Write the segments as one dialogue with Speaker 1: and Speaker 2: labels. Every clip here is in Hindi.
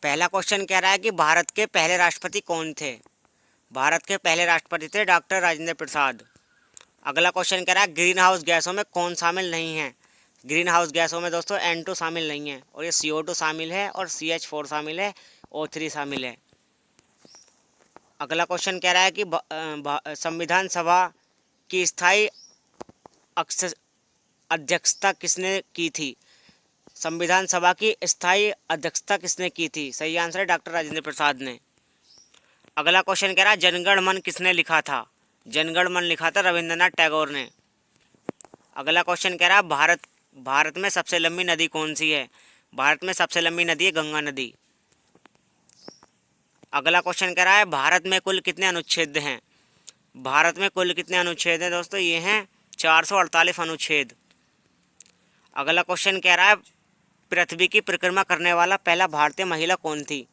Speaker 1: पहला क्वेश्चन कह रहा है कि भारत के पहले राष्ट्रपति कौन थे। भारत के पहले राष्ट्रपति थे डॉक्टर राजेंद्र प्रसाद। अगला क्वेश्चन कह रहा है ग्रीन हाउस गैसों में कौन शामिल नहीं है। ग्रीन हाउस गैसों में दोस्तों N2 शामिल नहीं है, और ये CO2 शामिल है, और CH4 शामिल है, O3 शामिल है। अगला क्वेश्चन कह रहा है कि संविधान सभा की स्थायी अध्यक्षता किसने की थी। संविधान सभा की स्थायी अध्यक्षता किसने की थी। सही आंसर है डॉक्टर राजेंद्र प्रसाद ने। अगला क्वेश्चन कह रहा है जनगण मन किसने लिखा था। जनगण मन लिखा था रविंद्रनाथ टैगोर ने। अगला क्वेश्चन कह रहा है भारत में सबसे लंबी नदी कौन सी है। भारत में सबसे लंबी नदी है गंगा नदी। अगला क्वेश्चन कह रहा है भारत में कुल कितने अनुच्छेद हैं। भारत में कुल कितने अनुच्छेद हैं दोस्तों, ये हैं 448 अनुच्छेद। अगला क्वेश्चन कह रहा है पृथ्वी की परिक्रमा करने वाला पहला भारतीय महिला कौन थी।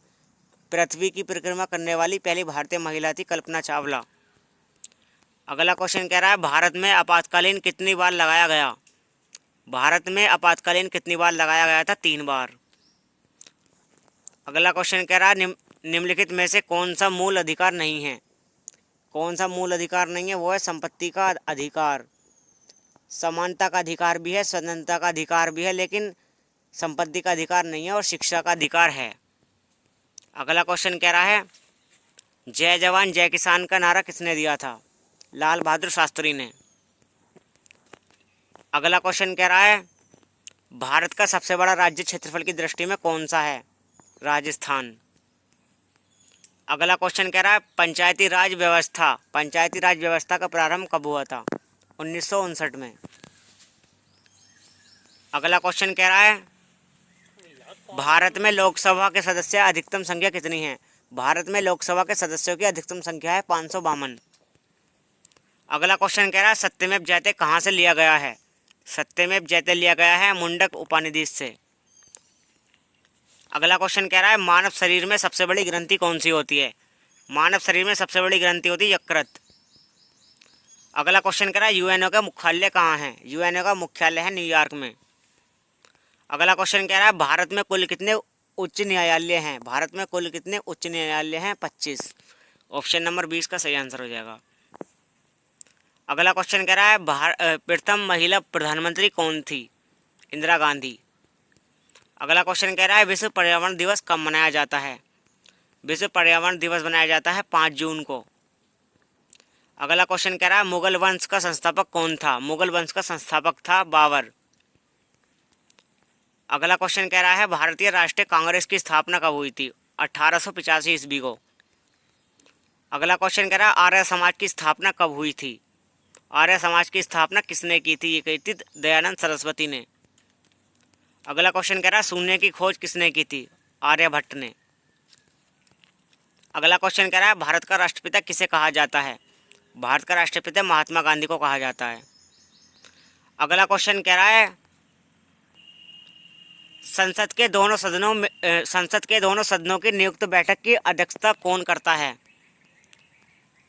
Speaker 1: पृथ्वी की परिक्रमा करने वाली पहली भारतीय महिला थी कल्पना चावला। अगला क्वेश्चन कह रहा है भारत में आपातकालीन कितनी बार लगाया गया। भारत में आपातकालीन कितनी बार लगाया गया था, 3 बार। अगला क्वेश्चन कह रहा है निम्नलिखित में से कौन सा मूल अधिकार नहीं है। कौन सा मूल अधिकार नहीं है, वो है संपत्ति का अधिकार। समानता का अधिकार भी है, स्वतंत्रता का अधिकार भी है, लेकिन संपत्ति का अधिकार नहीं है, और शिक्षा का अधिकार है। अगला क्वेश्चन कह रहा है जय जवान जय किसान का नारा किसने दिया था। लाल बहादुर शास्त्री ने। अगला क्वेश्चन कह रहा है भारत का सबसे बड़ा राज्य क्षेत्रफल की दृष्टि में कौन सा है। राजस्थान। अगला क्वेश्चन कह रहा है पंचायती राज व्यवस्था का प्रारंभ कब हुआ था। 1959 में। अगला क्वेश्चन कह रहा है भारत में लोकसभा के सदस्य अधिकतम संख्या कितनी है। भारत में लोकसभा के सदस्यों की अधिकतम संख्या है 552। अगला क्वेश्चन कह रहा है सत्यमेव जयते कहाँ से लिया गया है। सत्यमेव जयते लिया गया है मुंडक उपनिषद से। अगला क्वेश्चन कह रहा है मानव शरीर में सबसे बड़ी ग्रंथि कौन सी होती है। मानव शरीर में सबसे बड़ी ग्रंथि होती है यकृत। अगला क्वेश्चन कह रहा है यूएनओ का मुख्यालय कहाँ है। यूएनओ का मुख्यालय है न्यूयॉर्क में। अगला क्वेश्चन कह रहा है भारत में कुल कितने उच्च न्यायालय हैं। भारत में कुल कितने उच्च न्यायालय हैं, 25। ऑप्शन नंबर 20 का सही आंसर हो जाएगा। अगला क्वेश्चन कह रहा है प्रथम महिला प्रधानमंत्री कौन थी। इंदिरा गांधी। अगला क्वेश्चन कह रहा है विश्व पर्यावरण दिवस कब मनाया जाता है। विश्व पर्यावरण दिवस मनाया जाता है 5 जून को। अगला क्वेश्चन कह रहा है मुगल वंश का संस्थापक कौन था। मुगल वंश का संस्थापक था बाबर। अगला क्वेश्चन कह रहा है भारतीय राष्ट्रीय कांग्रेस की स्थापना कब हुई थी। 1885 ईस्वी को। अगला क्वेश्चन कह रहा है आर्य समाज की स्थापना कब हुई थी। आर्य समाज की स्थापना किसने की थी। ये कही थी दयानंद सरस्वती ने। अगला क्वेश्चन कह रहा है शून्य की खोज किसने की थी। आर्यभट्ट ने। अगला क्वेश्चन कह रहा है भारत का राष्ट्रपिता किसे कहा जाता है। भारत का राष्ट्रपिता महात्मा गांधी को कहा जाता है। अगला क्वेश्चन कह रहा है संसद के दोनों सदनों की नियुक्त बैठक की अध्यक्षता कौन करता है।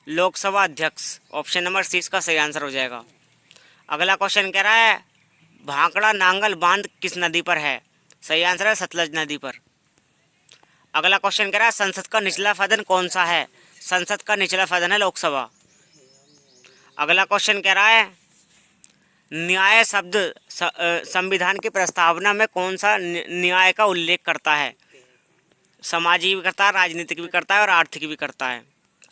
Speaker 1: लोकसभा अध्यक्ष। ऑप्शन नंबर 30 का सही आंसर हो जाएगा। अगला क्वेश्चन कह रहा है भांकड़ा नांगल बांध किस नदी पर है। सही आंसर है सतलज नदी पर। अगला क्वेश्चन कह रहा है संसद का निचला सदन कौन सा है। संसद का निचला सदन है लोकसभा। अगला क्वेश्चन कह रहा है न्याय शब्द संविधान की प्रस्तावना में कौन सा न्याय का उल्लेख करता है। सामाजिक भी करता है, राजनीतिक भी करता है, और आर्थिक भी करता है।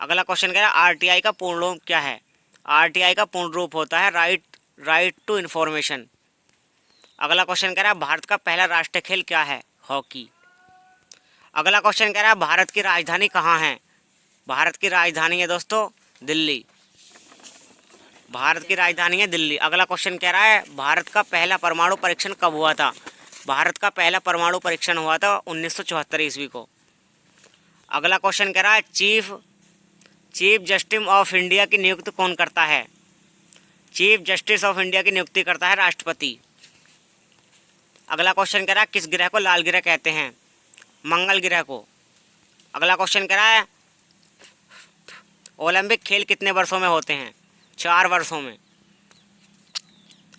Speaker 1: अगला क्वेश्चन कह रहा है आरटीआई का पूर्ण रूप क्या है। आरटीआई का पूर्ण रूप होता है राइट टू इन्फॉर्मेशन। अगला क्वेश्चन कह रहा है भारत का पहला राष्ट्रीय खेल क्या है। हॉकी। अगला क्वेश्चन कह रहा है भारत की राजधानी कहाँ है। भारत की राजधानी है दोस्तों दिल्ली। भारत की राजधानी है दिल्ली। अगला क्वेश्चन कह रहा है भारत का पहला परमाणु परीक्षण कब हुआ था। भारत का पहला परमाणु परीक्षण हुआ था 1974 ईस्वी को। अगला क्वेश्चन कह रहा है चीफ जस्टिस ऑफ इंडिया की नियुक्ति कौन करता है। चीफ जस्टिस ऑफ इंडिया की नियुक्ति करता है राष्ट्रपति। अगला क्वेश्चन कह रहा है किस ग्रह को लाल ग्रह कहते हैं। मंगल ग्रह को। अगला क्वेश्चन कह रहा है ओलंपिक खेल कितने वर्षों में होते हैं। 4 वर्षों में।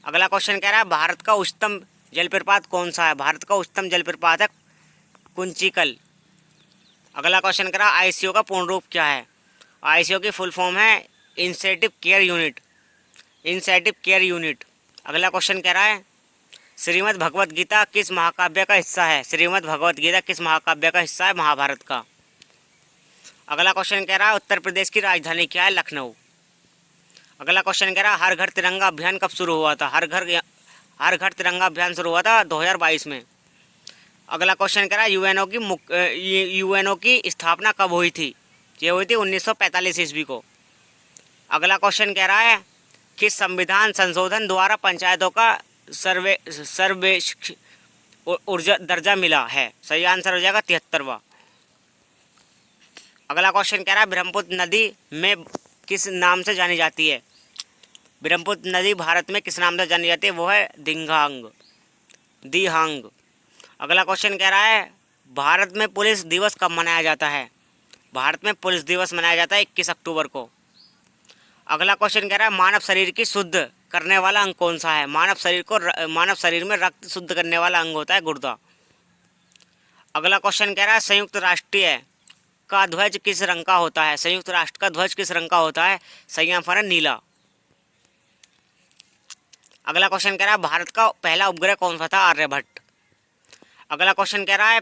Speaker 1: अगला क्वेश्चन कह रहा है भारत का उच्चतम जलप्रपात कौन सा है। भारत का उच्चतम जलप्रपात है कुंचिकल। अगला क्वेश्चन कह रहा है आईसीयू का पूर्ण रूप क्या है। आईसीयू की फुल फॉर्म है incentive care unit, incentive care unit. अगला क्वेश्चन कह रहा है श्रीमद् भगवत गीता किस महाकाव्य का हिस्सा है। श्रीमद् भगवत गीता किस महाकाव्य का हिस्सा है, महाभारत का। अगला क्वेश्चन कह रहा है उत्तर प्रदेश की राजधानी क्या है, लखनऊ। अगला क्वेश्चन कह रहा है हर घर तिरंगा अभियान कब शुरू हुआ था। हर घर तिरंगा अभियान शुरू हुआ था 2022 में। अगला क्वेश्चन कह रहा है यूएनओ की स्थापना कब हुई थी। ये हुई थी 1945 ईस्वी को। अगला क्वेश्चन कह रहा है किस संविधान संशोधन द्वारा पंचायतों का सर्वेक्षण ऊर्जा दर्जा मिला है। सही आंसर हो जाएगा 73वां। अगला क्वेश्चन कह रहा है ब्रह्मपुत्र नदी में किस नाम से जानी जाती है। ब्रह्मपुत्र नदी भारत में किस नाम से जानी जाती है, वो है दिहांग। अगला क्वेश्चन कह रहा है भारत में पुलिस दिवस कब मनाया जाता है। भारत में पुलिस दिवस मनाया जाता है 21 अक्टूबर को। अगला क्वेश्चन कह रहा है मानव शरीर की शुद्ध करने वाला अंग कौन सा है। मानव शरीर में रक्त शुद्ध करने वाला अंग होता है गुर्दा। अगला क्वेश्चन कह रहा है संयुक्त राष्ट्र का ध्वज किस रंग का होता है। संयुक्त राष्ट्र का ध्वज किस रंग का होता है, सही आंसर है नीला। अगला क्वेश्चन कह रहा है भारत का पहला उपग्रह कौन सा था, आर्यभट्ट। अगला क्वेश्चन कह रहा है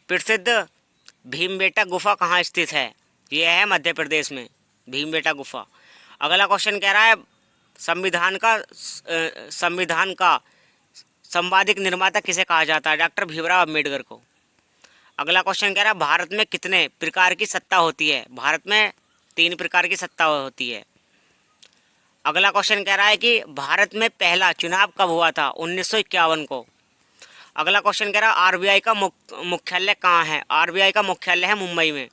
Speaker 1: प्रसिद्ध भीमबेटका गुफा कहाँ स्थित है। यह है मध्य प्रदेश में, भीमबेटका गुफा। अगला क्वेश्चन कह रहा है संविधान का संवादिक निर्माता किसे कहा जाता है, डॉक्टर भीमराव अम्बेडकर को। अगला क्वेश्चन कह रहा है भारत में कितने प्रकार की सत्ता होती है। भारत में 3 प्रकार की सत्ता होती है। अगला क्वेश्चन कह रहा है कि भारत में पहला चुनाव कब हुआ था, 1951 को। अगला क्वेश्चन कह रहा है आरबीआई का मुख्यालय कहाँ है। आरबीआई का मुख्यालय है मुंबई में।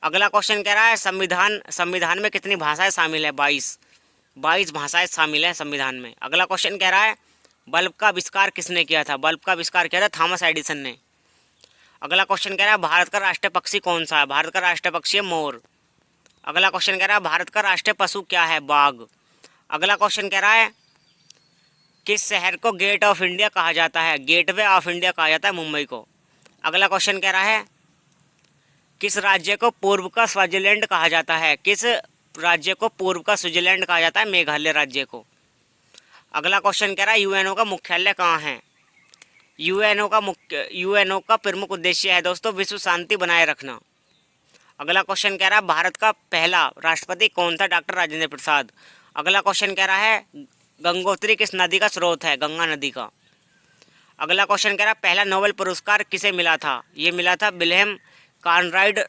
Speaker 1: अगला क्वेश्चन कह रहा है संविधान में कितनी भाषाएं शामिल है, 22 भाषाएं शामिल हैं संविधान में। अगला क्वेश्चन कह रहा है बल्ब का आविष्कार किसने किया था। बल्ब का आविष्कार किया था थॉमस एडिसन ने। अगला क्वेश्चन कह रहा है भारत का राष्ट्रीय पक्षी कौन सा है। भारत का राष्ट्रीय पक्षी है मोर। अगला क्वेश्चन कह रहा है भारत का राष्ट्रीय पशु क्या है, बाघ। अगला क्वेश्चन कह रहा है किस शहर को गेट ऑफ इंडिया कहा जाता है। गेटवे ऑफ इंडिया कहा जाता है मुंबई को। अगला क्वेश्चन कह रहा है किस राज्य को पूर्व का स्विट्जरलैंड कहा जाता है। किस राज्य को पूर्व का स्विट्जरलैंड कहा जाता है, मेघालय राज्य को। अगला क्वेश्चन कह रहा है यूएनओ का मुख्यालय कहाँ है। यूएनओ का प्रमुख उद्देश्य है दोस्तों विश्व शांति बनाए रखना। अगला क्वेश्चन कह रहा है भारत का पहला राष्ट्रपति कौन था, डॉक्टर राजेंद्र प्रसाद। अगला क्वेश्चन कह रहा है गंगोत्री किस नदी का स्रोत है, गंगा नदी का। अगला क्वेश्चन कह रहा है पहला नोबेल पुरस्कार किसे मिला था। ये मिला था विल्हेम कॉनराड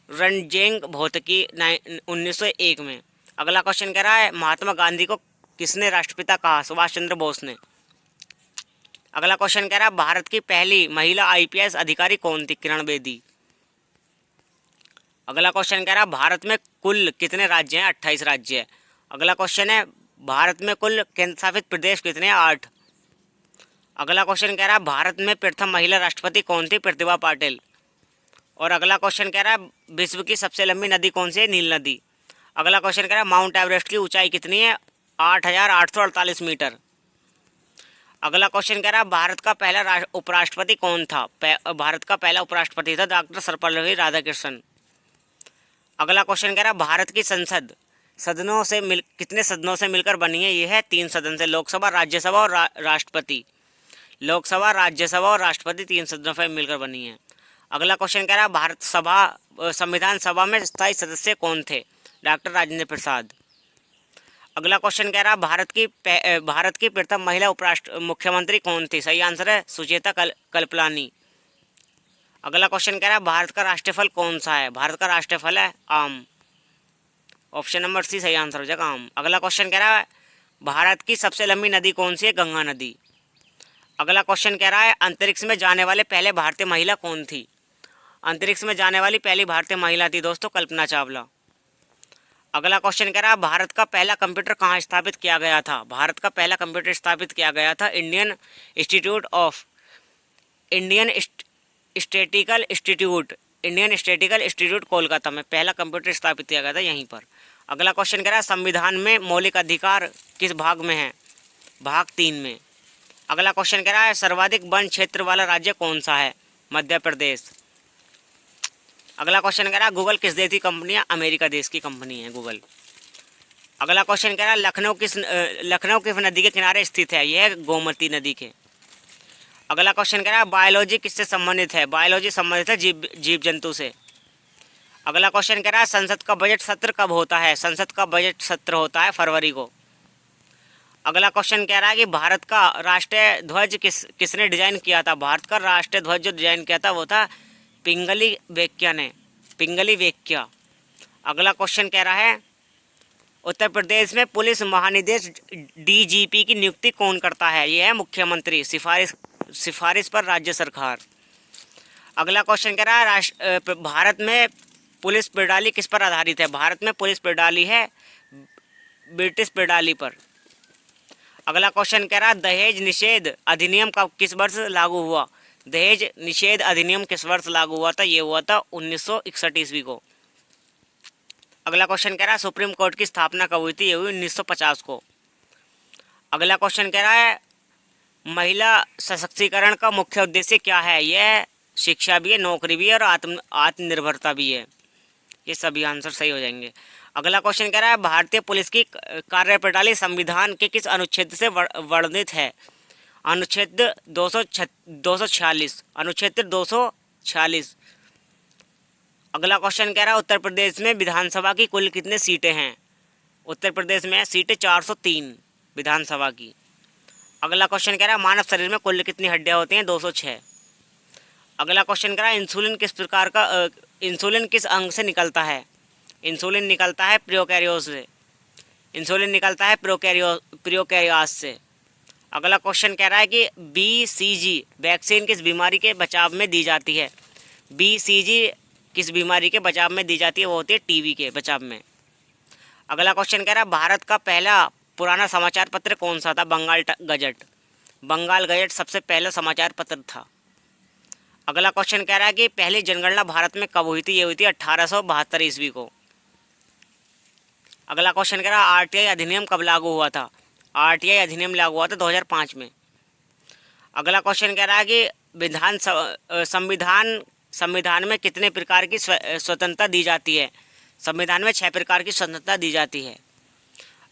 Speaker 1: रनज़ेंग भौतिकी 1901 में। अगला क्वेश्चन कह रहा है महात्मा गांधी को किसने राष्ट्रपिता कहा, सुभाष चंद्र बोस ने। अगला क्वेश्चन कह रहा है भारत की पहली महिला आईपीएस अधिकारी कौन थी, किरण बेदी। अगला क्वेश्चन कह रहा है भारत में कुल कितने राज्य हैं, 28 राज्य है। अगला क्वेश्चन है भारत में कुल केंद्र शासित प्रदेश कितने हैं, 8। अगला क्वेश्चन कह रहा है भारत में प्रथम महिला राष्ट्रपति कौन थी, प्रतिभा पाटिल। और अगला क्वेश्चन कह रहा है विश्व की सबसे लंबी नदी कौन सी है, नील नदी। अगला क्वेश्चन कह रहा है माउंट एवरेस्ट की ऊंचाई कितनी है, 8,848 मीटर। अगला क्वेश्चन कह रहा है भारत का पहला उपराष्ट्रपति कौन था। भारत का पहला उपराष्ट्रपति था डॉक्टर सर्वपल्ली राधाकृष्णन। अगला क्वेश्चन कह रहा है भारत की संसद कितने सदनों से मिलकर बनी है। ये है 3 सदन से, लोकसभा, राज्यसभा और राष्ट्रपति। लोकसभा, राज्यसभा और राष्ट्रपति 3 सदनों से मिलकर बनी है। अगला क्वेश्चन कह रहा है संविधान सभा में स्थायी सदस्य कौन थे, डॉक्टर राजेंद्र प्रसाद। अगला क्वेश्चन कह रहा है भारत की प्रथम महिला मुख्यमंत्री कौन थी। सही आंसर है सुचेता कल्पलानी। अगला क्वेश्चन कह रहा है भारत का राष्ट्रीय फल कौन सा है। भारत का राष्ट्रीय फल है आम। ऑप्शन नंबर सी सही आंसर हो जाएगा आम। अगला क्वेश्चन कह रहा है भारत की सबसे लंबी नदी कौन सी है, गंगा नदी। अगला क्वेश्चन कह रहा है अंतरिक्ष में जाने वाले पहले भारतीय महिला कौन थी। अंतरिक्ष में जाने वाली पहली भारतीय महिला थी दोस्तों कल्पना चावला। अगला क्वेश्चन कह रहा है भारत का पहला कंप्यूटर कहाँ स्थापित किया गया था। भारत का पहला कंप्यूटर स्थापित किया गया था इंडियन स्टैटिस्टिकल इंस्टीट्यूट कोलकाता में पहला कंप्यूटर स्थापित किया गया था यहीं पर। अगला क्वेश्चन कह रहा है संविधान में मौलिक अधिकार किस भाग में है, भाग 3 में। अगला क्वेश्चन कह रहा है सर्वाधिक वन क्षेत्र वाला राज्य कौन सा है, मध्य प्रदेश। अगला क्वेश्चन कह रहा है गूगल किस देश की कंपनी है? अमेरिका देश की कंपनी है गूगल। अगला क्वेश्चन कह रहा है लखनऊ किस नदी के किनारे स्थित है? यह है गोमती नदी के। अगला क्वेश्चन कह रहा है बायोलॉजी किससे संबंधित है? बायोलॉजी संबंधित है जीव जंतु से। अगला क्वेश्चन कह रहा है संसद का बजट सत्र कब होता है? संसद का बजट सत्र होता है फरवरी को। अगला क्वेश्चन कह रहा है कि भारत का राष्ट्रीय ध्वज किसने डिजाइन किया था? भारत का राष्ट्रीय ध्वज जो डिजाइन किया था वो था पिंगली वेंकैया ने, पिंगली वेंकैया। अगला क्वेश्चन कह रहा है उत्तर प्रदेश में पुलिस महानिदेशक डीजीपी की नियुक्ति कौन करता है? यह है मुख्यमंत्री, सिफारिश पर राज्य सरकार। अगला क्वेश्चन कह रहा है भारत में पुलिस प्रणाली किस पर आधारित है? भारत में पुलिस प्रणाली है ब्रिटिश प्रणाली पर। अगला क्वेश्चन कह रहा है दहेज निषेध अधिनियम कब किस वर्ष लागू हुआ? दहेज निषेध अधिनियम किस वर्ष लागू हुआ था? ये हुआ था 1961 ईस्वी को। अगला क्वेश्चन कह रहा है सुप्रीम कोर्ट की स्थापना कब हुई थी? ये हुई 1950 को। अगला क्वेश्चन कह रहा है महिला सशक्तिकरण का मुख्य उद्देश्य क्या है? यह शिक्षा भी है, नौकरी भी है और आत्मनिर्भरता भी है। ये सभी आंसर सही हो जाएंगे। अगला क्वेश्चन कह रहा है भारतीय पुलिस की कार्यप्रणाली संविधान के किस अनुच्छेद से वर्णित है? अनुच्छेद 246, अनुच्छेद 246। अगला क्वेश्चन कह रहा है उत्तर प्रदेश में विधानसभा की कुल कितने सीटें हैं? उत्तर प्रदेश में सीटें 403 विधानसभा की। अगला क्वेश्चन कह रहा है मानव शरीर में कुल कितनी हड्डियां होती हैं? 206। अगला क्वेश्चन कह रहा है इंसुलिन किस अंग से निकलता है? इंसुलिन निकलता है प्रोकैरियोट से, इंसुलिन निकलता है प्रोकैरियोट्स से। अगला क्वेश्चन कह रहा है कि BCG वैक्सीन किस बीमारी के बचाव में दी जाती है? BCG किस बीमारी के बचाव में दी जाती है? वो होती है टीबी के बचाव में। अगला क्वेश्चन कह रहा है भारत का पहला पुराना समाचार पत्र कौन सा था? बंगाल गजट। बंगाल गजट सबसे पहला समाचार पत्र था। अगला क्वेश्चन कह रहा है कि पहली जनगणना भारत में कब हुई थी? ये हुई थी 1872 ईस्वी को। अगला क्वेश्चन कह रहा है RTI अधिनियम कब लागू हुआ था? RTI अधिनियम लागू हुआ था 2005 में। अगला क्वेश्चन कह रहा है कि संविधान में कितने प्रकार की स्वतंत्रता दी जाती है? संविधान में 6 प्रकार की स्वतंत्रता दी जाती है।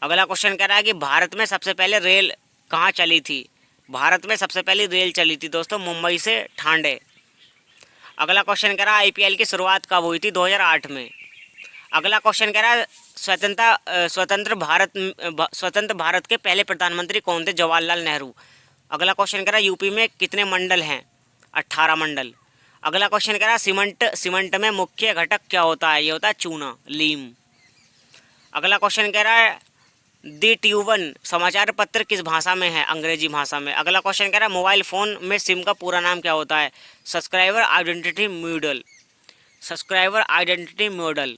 Speaker 1: अगला क्वेश्चन कह रहा है कि भारत में सबसे पहले रेल कहाँ चली थी? भारत में सबसे पहली रेल चली थी दोस्तों मुंबई से ठांडे। अगला क्वेश्चन कह रहा है IPL की शुरुआत कब हुई थी? 2008 में। अगला क्वेश्चन कह रहा है स्वतंत्र भारत के पहले प्रधानमंत्री कौन थे? जवाहरलाल नेहरू। अगला क्वेश्चन कह रहा है यूपी में कितने मंडल हैं? 18 मंडल। अगला क्वेश्चन कह रहा है सीमेंट में मुख्य घटक क्या होता है? ये होता है चूना, लीम। अगला क्वेश्चन कह रहा है दी ट्यूबन समाचार पत्र किस भाषा में है? अंग्रेजी भाषा में। अगला क्वेश्चन कह रहा है मोबाइल फ़ोन में सिम का पूरा नाम क्या होता है? Subscriber identity model, subscriber identity model.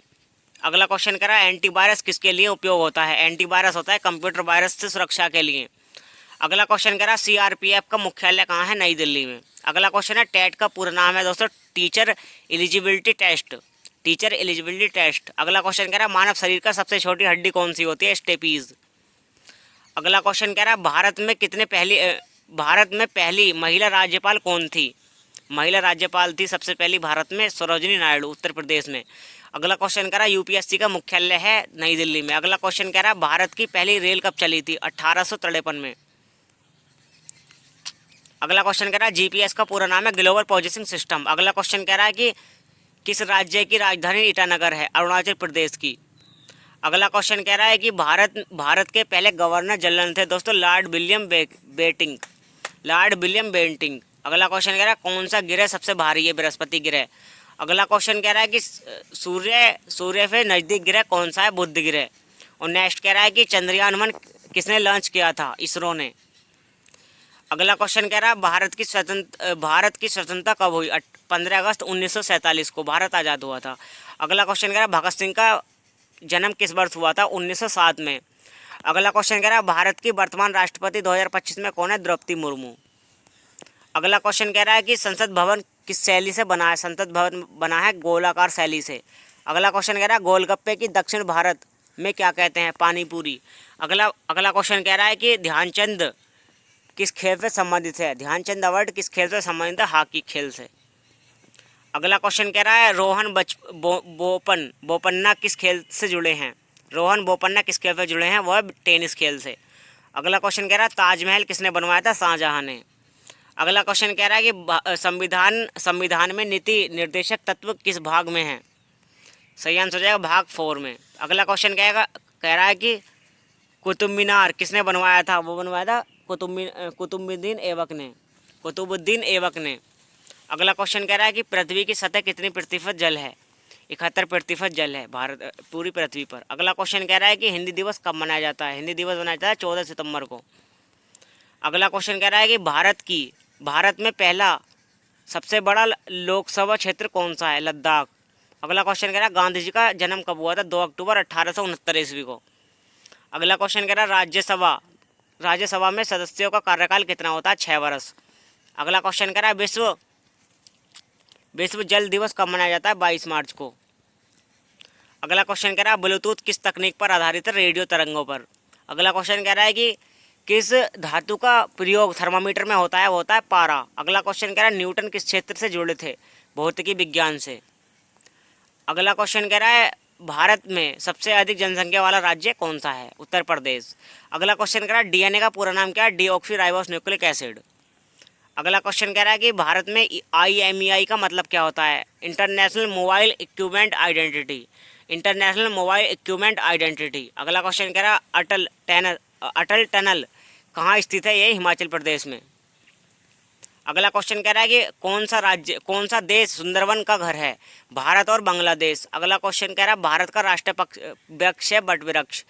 Speaker 1: अगला क्वेश्चन कह रहा है एंटीवायरस किसके लिए उपयोग होता है? एंटीवायरस होता है कंप्यूटर वायरस से सुरक्षा के लिए। अगला क्वेश्चन कह रहा है CRPF का मुख्यालय कहाँ है? नई दिल्ली में। अगला क्वेश्चन है टेट का पूरा नाम है दोस्तों teacher eligibility test, teacher eligibility test. अगला क्वेश्चन कह रहा है मानव शरीर का सबसे छोटी हड्डी कौन सी होती है? स्टेपीज। अगला क्वेश्चन कह रहा है भारत में पहली महिला राज्यपाल कौन थी? महिला राज्यपाल थी सबसे पहली भारत में सरोजिनी नायडू, उत्तर प्रदेश में। अगला क्वेश्चन कह रहा है UPSC का मुख्यालय है नई दिल्ली में। अगला क्वेश्चन कह रहा है भारत की पहली रेल कब चली थी? 1853 में। अगला क्वेश्चन कह रहा है GPS का पूरा नाम है ग्लोबल पोजीशनिंग सिस्टम। अगला क्वेश्चन कह रहा है कि किस राज्य की राजधानी ईटानगर है? अरुणाचल प्रदेश की। अगला क्वेश्चन कह रहा है कि भारत के पहले गवर्नर जनरल थे दोस्तों Lord William Bentinck, Lord William Bentinck. अगला क्वेश्चन कह रहा है कौन सा ग्रह सबसे भारी है? बृहस्पति ग्रह। अगला क्वेश्चन कह रहा है कि सूर्य से नज़दीक ग्रह कौन सा है? बुध ग्रह। और नेक्स्ट कह रहा है कि चंद्रयान 1 किसने लॉन्च किया था? इसरो ने। अगला क्वेश्चन कह रहा है भारत की स्वतंत्रता कब हुई? 15 अगस्त 1947 को भारत आज़ाद हुआ था। अगला क्वेश्चन कह रहा है भगत सिंह का जन्म किस वर्ष हुआ था? 1907 में। अगला क्वेश्चन कह रहा है भारत की वर्तमान राष्ट्रपति 2025 में कौन है? द्रौपदी मुर्मू। अगला क्वेश्चन कह रहा है कि संसद भवन किस शैली से बना है? संसद भवन बना है गोलाकार शैली से। अगला क्वेश्चन कह रहा है गोलगप्पे की दक्षिण भारत में क्या कहते हैं? पानी पूरी। अगला क्वेश्चन कह रहा है कि ध्यानचंद किस खेल से संबंधित है? ध्यानचंद अवार्ड किस खेल से संबंधित है? हॉकी खेल से। अगला क्वेश्चन कह रहा है रोहन बोपन्ना किस खेल से जुड़े हैं। रोहन बोपन्ना किस खेल से जुड़े हैं, वह टेनिस खेल से। अगला क्वेश्चन कह रहा है ताजमहल किसने बनवाया था, शाहजहां ने। अगला क्वेश्चन कह रहा है कि संविधान में नीति निर्देशक तत्व किस भाग में है। सही आंसर हो जाएगा भाग 4 में। अगला क्वेश्चन कह रहा है कि कुतुब मीनार किसने बनवाया था, वो बनवाया था कुतुबुद्दीन ऐबक ने। अगला क्वेश्चन कह रहा है कि पृथ्वी की सतह कितनी प्रतिशत जल है। 71% जल है भारत पूरी पृथ्वी पर। अगला क्वेश्चन कह रहा है कि हिंदी दिवस कब मनाया जाता है। हिंदी दिवस मनाया जाता है 14 सितंबर को। अगला क्वेश्चन कह रहा है कि भारत में पहला सबसे बड़ा लोकसभा क्षेत्र कौन सा है, लद्दाख। अगला क्वेश्चन कह रहा है गांधी जी का जन्म कब हुआ था, 2 अक्टूबर 1869 ईस्वी को। अगला क्वेश्चन कह रहा है राज्यसभा में सदस्यों का कार्यकाल कितना होता है, 6 वर्ष। अगला क्वेश्चन कह रहा है विश्व जल दिवस कब मनाया जाता है, 22 मार्च को। अगला क्वेश्चन कह रहा है ब्लूटूथ किस तकनीक पर आधारित है, रेडियो तरंगों पर। अगला क्वेश्चन कह रहा है कि किस धातु का प्रयोग थर्मामीटर में होता है, वो होता है पारा। अगला क्वेश्चन कह रहा है न्यूटन किस क्षेत्र से जुड़े थे, भौतिकी विज्ञान से। अगला क्वेश्चन कह रहा है भारत में सबसे अधिक जनसंख्या वाला राज्य कौन सा है, उत्तर प्रदेश। अगला क्वेश्चन कह रहा है डीएनए का पूरा नाम क्या है, डीऑक्सी न्यूक्लिक एसिड। अगला क्वेश्चन कह रहा है कि भारत में IMEI का मतलब क्या होता है, international mobile equipment identity. International mobile equipment identity. अगला क्वेश्चन कह रहा है अटल टनल कहाँ स्थित है, ये हिमाचल प्रदेश में। अगला क्वेश्चन कह रहा है कि कौन सा देश सुंदरवन का घर है, भारत और बांग्लादेश। अगला क्वेश्चन कह रहा है भारत का राष्ट्रीय वृक्ष है बट वृक्ष।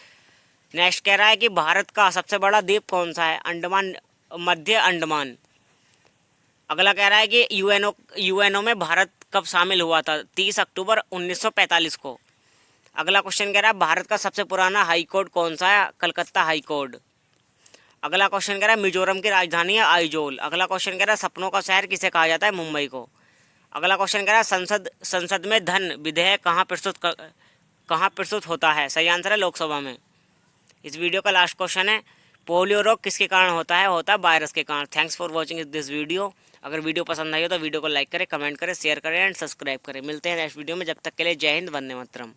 Speaker 1: नेक्स्ट कह रहा है कि भारत का सबसे बड़ा द्वीप कौन सा है, अंडमान, मध्य अंडमान। अगला कह रहा है कि यूएनओ में भारत कब शामिल हुआ था, 30 अक्टूबर 1945 को। अगला क्वेश्चन कह रहा है भारत का सबसे पुराना हाई कोर्ट कौन सा है, कलकत्ता हाई कोर्ट। अगला क्वेश्चन कह रहा है मिजोरम की राजधानी है आइजोल। अगला क्वेश्चन कह रहा है सपनों का शहर किसे कहा जाता है, मुंबई को। अगला क्वेश्चन कह रहा है संसद में धन विधेयक कहाँ प्रस्तुत होता है, सही आंसर है लोकसभा में। इस वीडियो का लास्ट क्वेश्चन है पोलियो रोग किसके कारण होता है वायरस के कारण। Thanks for watching this video. अगर वीडियो पसंद आई हो तो वीडियो को लाइक करें, कमेंट करें, शेयर करें एंड सब्सक्राइब करें। मिलते हैं नेक्स्ट वीडियो में, जब तक के लिए जय हिंद, वंदे मातरम।